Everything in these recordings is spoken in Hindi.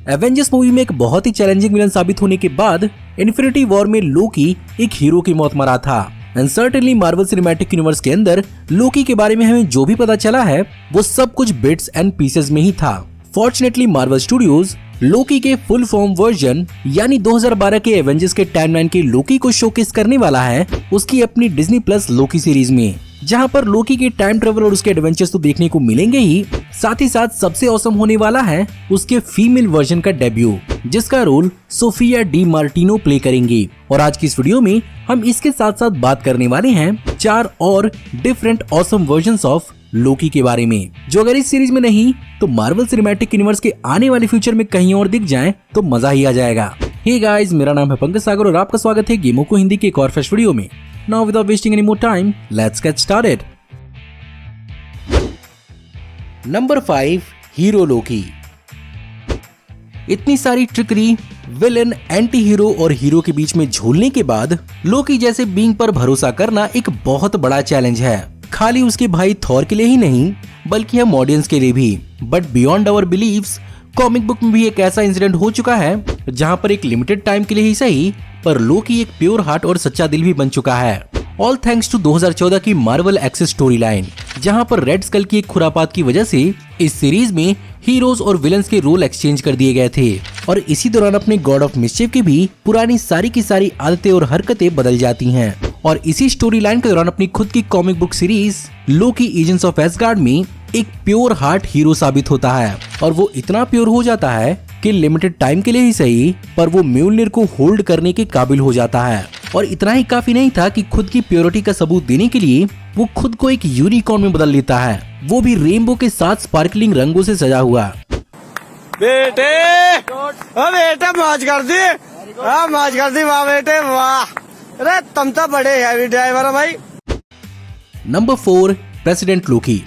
एवेंजर्स मूवी में एक बहुत ही चैलेंजिंग विलन साबित होने के बाद इन्फिनिटी वॉर में लोकी एक हीरो की मौत मरा था। And certainly Marvel cinematic universe के अंदर लोकी के बारे में हमें जो भी पता चला है वो सब कुछ बिट्स एंड पीसेस में ही था। फॉर्चुनेटली मार्वल स्टूडियोज लोकी के फुल फॉर्म वर्जन यानी 2012 के एवेंजर्स के टाइमलाइन के लोकी को शोकेस करने वाला है उसकी अपनी डिज्नी प्लस लोकी सीरीज में, जहां पर लोकी के टाइम ट्रेवल और उसके एडवेंचर्स तो देखने को मिलेंगे ही साथ सबसे औसम होने वाला है उसके फीमेल वर्जन का डेब्यू, जिसका role Sofia De Martino play करेंगी। और आज की इस वीडियो में हम इसके साथ साथ बात करने वाले हैं 4 और डिफरेंट ऑसम वर्जन्स ऑफ लोकी के बारे में, जो अगर इस सीरीज में नहीं तो मार्वल सिनेमैटिक यूनिवर्स के आने वाले फ्यूचर में कहीं और दिख जाएं तो मजा ही आ जाएगा। हे गाइस, मेरा नाम है पंकज सागर और आपका स्वागत है गेमों को हिंदी के एक और फ्रेश वीडियो में। Now without wasting any more time, let's get started. Number 5, hero Loki. इतनी सारी ट्रिकरी, विलन, एंटी हीरो और हीरो के बीच में झूलने के बाद लोकी जैसे बीइंग पर भरोसा करना एक बहुत बड़ा चैलेंज है, खाली उसके भाई थॉर के लिए ही नहीं बल्कि हम ऑडियंस के लिए भी। But beyond our beliefs comic book में भी एक ऐसा इंसिडेंट हो चुका है जहां पर एक लिमिटेड टाइम के लिए ही सही पर लोकी एक प्योर हार्ट और सच्चा दिल भी बन चुका है। ऑल थैंक्स टू 2014 की मार्वल एक्सेस स्टोरी लाइन, जहाँ पर रेड स्कल की एक खुरापात की वजह से इस सीरीज में हीरोज और विलन्स के रोल एक्सचेंज कर दिए गए थे और इसी दौरान अपने गॉड ऑफ मिस्चिफ की भी पुरानी सारी की सारी आदतें और हरकतें बदल जाती हैं। और इसी स्टोरी लाइन के दौरान अपनी खुद की comic book series Loki agents of ash gourd में एक प्योर हार्ट हीरो साबित होता है और वो इतना प्योर हो जाता है कि लिमिटेड टाइम के लिए ही सही पर वो म्योल्निर को होल्ड करने के काबिल हो जाता है। और इतना ही काफी नहीं था कि खुद की प्योरिटी का सबूत देने के लिए वो खुद को एक यूनिकॉर्न में बदल लेता है, वो भी रेनबो के साथ स्पार्कलिंग रंगों से सजा हुआ। बेटे बेटे मौज कर दी, मौज कर दी, वाह बेटे वाह, अरे तुम तो बड़े हैवी ड्राइवर हो भाई। नंबर 4, प्रेसिडेंट लोकी।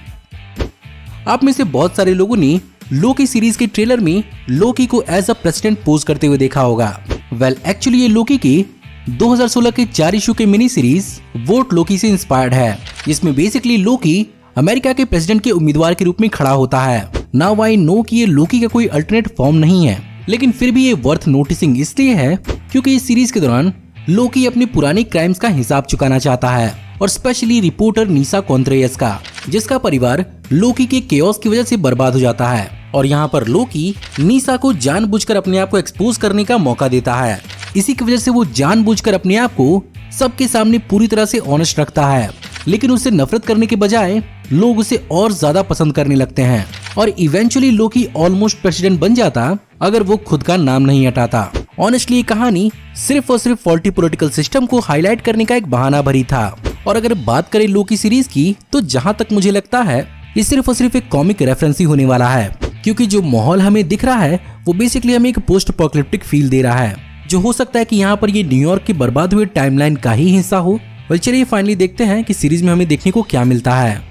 आप में से बहुत सारे लोगों ने लोकी सीरीज के ट्रेलर में लोकी को एज अ प्रेसिडेंट पोज करते हुए देखा होगा। वेल एक्चुअली ये लोकी के 2016 के 4 इशू के मिनी सीरीज वोट लोकी से इंस्पायर्ड है, जिसमें बेसिकली लोकी अमेरिका के प्रेसिडेंट के उम्मीदवार के रूप में खड़ा होता है। नाउ आई नो कि ये लोकी का कोई अल्टरनेट फॉर्म नहीं है, लेकिन फिर भी ये वर्थ नोटिसिंग इसलिए है क्योंकि इस सीरीज के दौरान लोकी अपने पुराने क्राइम्स का हिसाब चुकाना चाहता है और स्पेशली रिपोर्टर नीसा कॉन्ट्रेयस का, जिसका परिवार लोकी के केओस की वजह से बर्बाद हो जाता है। और यहाँ पर लोकी नीसा को जानबूझकर अपने आप को एक्सपोज करने का मौका देता है। इसी की वजह से वो जानबूझकर अपने आप को सबके सामने पूरी तरह से ऑनेस्ट रखता है, लेकिन उससे नफरत करने के बजाय लोग उसे और ज्यादा पसंद करने लगते हैं और इवेंचुअली लोकी ऑलमोस्ट प्रेसिडेंट बन जाता अगर वो खुद का नाम नहीं हटाता। ऑनेस्टली ये कहानी सिर्फ और सिर्फ फॉल्टी पॉलिटिकल सिस्टम को हाईलाइट करने का एक बहाना भरी था। और अगर बात करें लोकी सीरीज की तो जहाँ तक मुझे लगता है ये सिर्फ और सिर्फ एक कॉमिक रेफरेंस ही होने वाला है, क्योंकि जो माहौल हमें दिख रहा है वो बेसिकली हमें एक पोस्ट अपोकैलिप्टिक फील दे रहा है, जो हो सकता है कि यहाँ पर ये न्यूयॉर्क की बर्बाद हुए टाइमलाइन का ही हिस्सा हो। वेल चलिए फाइनली देखते हैं कि सीरीज में हमें देखने को क्या मिलता है।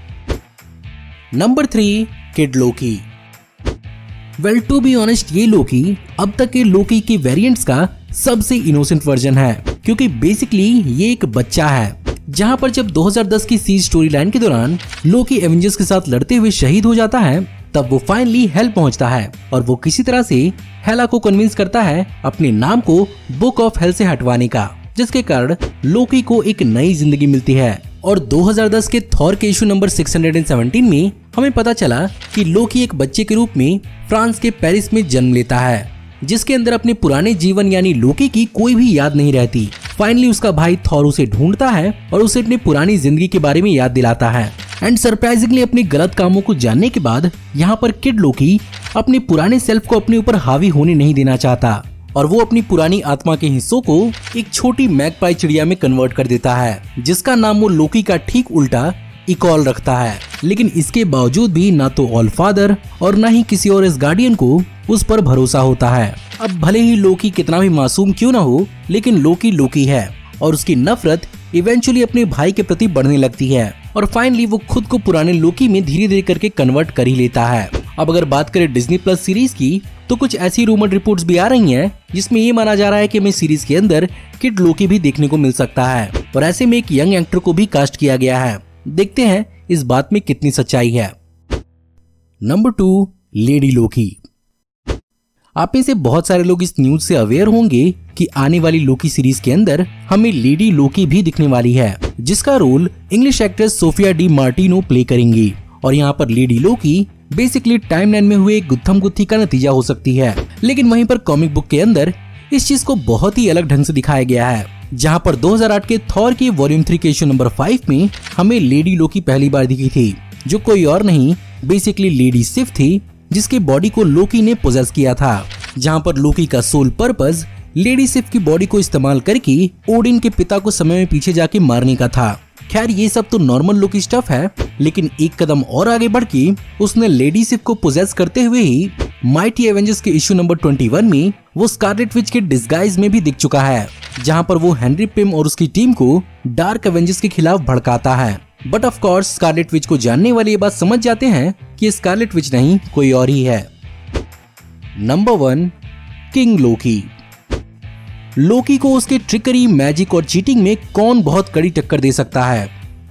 Number 3, kid Loki. Well to be honest ये लोकी अब तक के लोकी के वेरिएंट्स का सबसे इनोसेंट वर्जन है, क्योंकि बेसिकली ये एक बच्चा है। जहां पर जब 2010 की सीज स्टोरी लाइन के दौरान लोकी एवेंजर्स के साथ लड़ते हुए शहीद हो जाता है, तब वो फाइनली हेल पहुंचता है और वो किसी तरह से हेला को कन्विंस करता है अपने नाम को बुक ऑफ हेल से हटवाने का, जिसके कारण लोकी को एक नई जिंदगी मिलती है। और 2010 के थॉर के इशू नंबर 617 में हमें पता चला कि लोकी एक बच्चे के रूप में फ्रांस के पेरिस में जन्म लेता है, जिसके अंदर अपने पुराने जीवन यानी लोकी की कोई भी याद नहीं रहती। फाइनली उसका भाई थॉर उसे ढूंढता है और उसे अपनी पुरानी जिंदगी के बारे में याद दिलाता है। एंड सरप्राइजिंगली अपने गलत कामों को जानने के बाद यहाँ पर किड लोकी अपने पुराने सेल्फ को अपने ऊपर हावी होने नहीं देना चाहता और वो अपनी पुरानी आत्मा के हिस्सों को एक छोटी मैगपाई चिड़िया में कन्वर्ट कर देता है, जिसका नाम वो लोकी का ठीक उल्टा इकॉल रखता है। लेकिन इसके बावजूद भी ना तो ऑल फादर और ना ही किसी और इस गार्डियन को उस पर भरोसा होता है। अब भले ही लोकी कितना भी मासूम क्यों ना हो, लेकिन लोकी लोकी है और उसकी नफरत इवेंचुअली अपने भाई के प्रति बढ़ने लगती है और फाइनली वो खुद को पुराने लोकी में धीरे धीरे करके कन्वर्ट कर ही लेता है। अब अगर बात करें डिज्नी प्लस सीरीज की तो कुछ ऐसी रूमर रिपोर्ट्स भी आ रही हैं जिसमें ये माना जा रहा है कि हमें सीरीज के अंदर किड लोकी भी देखने को मिल सकता है और ऐसे में एक यंग एक्टर को भी कास्ट किया गया है। देखते हैं इस बात में कितनी सच्चाई है। Number 2, lady Loki. आप में से बहुत सारे लोग इस न्यूज से अवेयर होंगे कि आने वाली लोकी सीरीज के अंदर हमें लेडी लोकी भी दिखने वाली है, जिसका role English actress Sofia De Martino play करेंगी। और यहाँ पर लेडी लोकी बेसिकली टाइमलाइन में हुए गुत्थम गुत्थी का नतीजा हो सकती है, लेकिन वहीं पर कॉमिक बुक के अंदर इस चीज को बहुत ही अलग ढंग से दिखाया गया है, जहाँ पर 2008 के थॉर के वॉल्यूम 3 के इशू नंबर 5 में हमें लेडी लोकी पहली बार दिखी थी, जो कोई और नहीं बेसिकली लेडी सिफ थी, जिसके बॉडी को लोकी ने पोजेस किया था। जहाँ पर लोकी का सोल पर्पस लेडी सिफ की बॉडी को इस्तेमाल करके ओडिन के पिता को समय में पीछे जाके मारने का था। खैर ये सब तो नॉर्मल लोकी स्टफ है, लेकिन एक कदम और आगे बढ़ के उसने लेडी सिफ को पोजेस करते हुए ही माइटी एवेंजर्स के इशू नंबर 21 में वो स्कारलेट विच के डिस्गाइज में भी दिख चुका है, जहाँ पर वो हेनरी पिम और उसकी टीम को डार्क एवेंजर्स के खिलाफ भड़काता है। But of course Scarlet Witch को जानने वाले ये बात समझ जाते हैं कि ये स्कारलेट विच नहीं कोई और ही है। नंबर 1, किंग लोकी। लोकी को उसके ट्रिकरी, मैजिक और चीटिंग में कौन बहुत कड़ी टक्कर दे सकता है?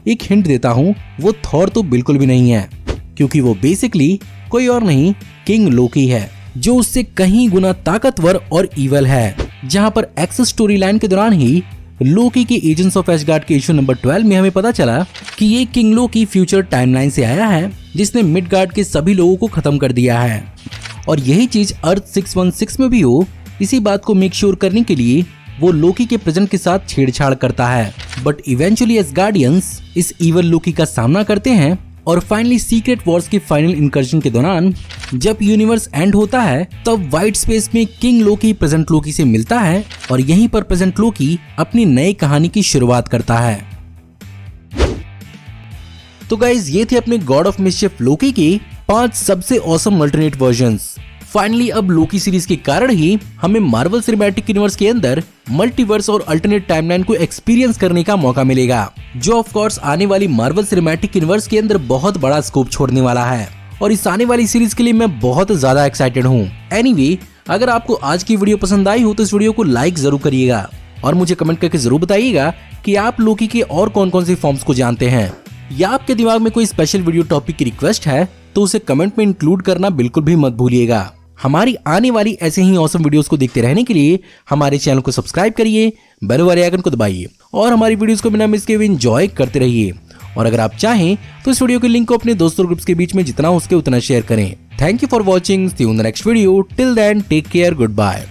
एक हिंट देता हूँ, वो थॉर तो बिल्कुल भी नहीं है, क्योंकि वो बेसिकली कोई और नहीं किंग लोकी है, जो उससे कहीं गुना ताकतवर और इवल है। जहाँ पर एक्सेस स्टोरी लाइन के दौरान ही लोकी के एजेंट्स ऑफ एशगार्ड के इशू नंबर 12 में हमें पता चला कि ये किंग लोकी फ्यूचर टाइमलाइन से आया है, जिसने मिडगार्ड के सभी लोगों को खत्म कर दिया है। और यही चीज अर्थ 616 में भी हो, इसी बात को मेक श्योर करने के लिए वो लोकी के प्रेजेंट के साथ छेड़छाड़ करता है। बट इवेंचुअली एसगार्डियंस इस इवल लोकी का सामना करते हैं और फाइनली सीक्रेट वॉर्स के फाइनल इनकर्जन के दौरान जब यूनिवर्स एंड होता है, तब व्हाइट स्पेस में किंग लोकी प्रेजेंट लोकी से मिलता है और यहीं पर प्रेजेंट लोकी अपनी नई कहानी की शुरुआत करता है। तो गाइज ये थे अपने गॉड ऑफ मिसचिफ लोकी के 5 सबसे ऑसम अल्टरनेट वर्जन्स। फाइनली अब लोकी सीरीज के कारण ही हमें मार्वल सिनेमैटिक यूनिवर्स के अंदर मल्टीवर्स और अल्टरनेट टाइमलाइन को एक्सपीरियंस करने का मौका मिलेगा, जो ऑफ कोर्स आने वाली मार्वल सिनेमैटिक यूनिवर्स के अंदर बहुत बड़ा स्कोप छोड़ने वाला है। और इस आने वाली सीरीज के लिए मैं बहुत ज्यादा एक्साइटेड हूँ। एनीवे, अगर आपको आज की वीडियो पसंद आई हो तो इस वीडियो को लाइक जरूर करिएगा और मुझे कमेंट करके जरूर बताइएगा कि आप लोकी के और कौन कौन से फॉर्म्स को जानते हैं, या आपके दिमाग में कोई स्पेशल वीडियो टॉपिक की रिक्वेस्ट है तो उसे कमेंट में इंक्लूड करना बिल्कुल भी मत भूलिएगा। हमारी आने वाली ऐसे ही ऑसम वीडियोस को देखते रहने के लिए हमारे चैनल को सब्सक्राइब करिए, बेल वाले आइकन को दबाइए और हमारी वीडियोस को बिना मिस किए एंजॉय करते रहिए। और अगर आप चाहें तो इस वीडियो के लिंक को अपने दोस्तों ग्रुप्स के बीच में जितना हो सके उतना शेयर करें। Thank you for watching, see you in the next video, till then take care, good bye.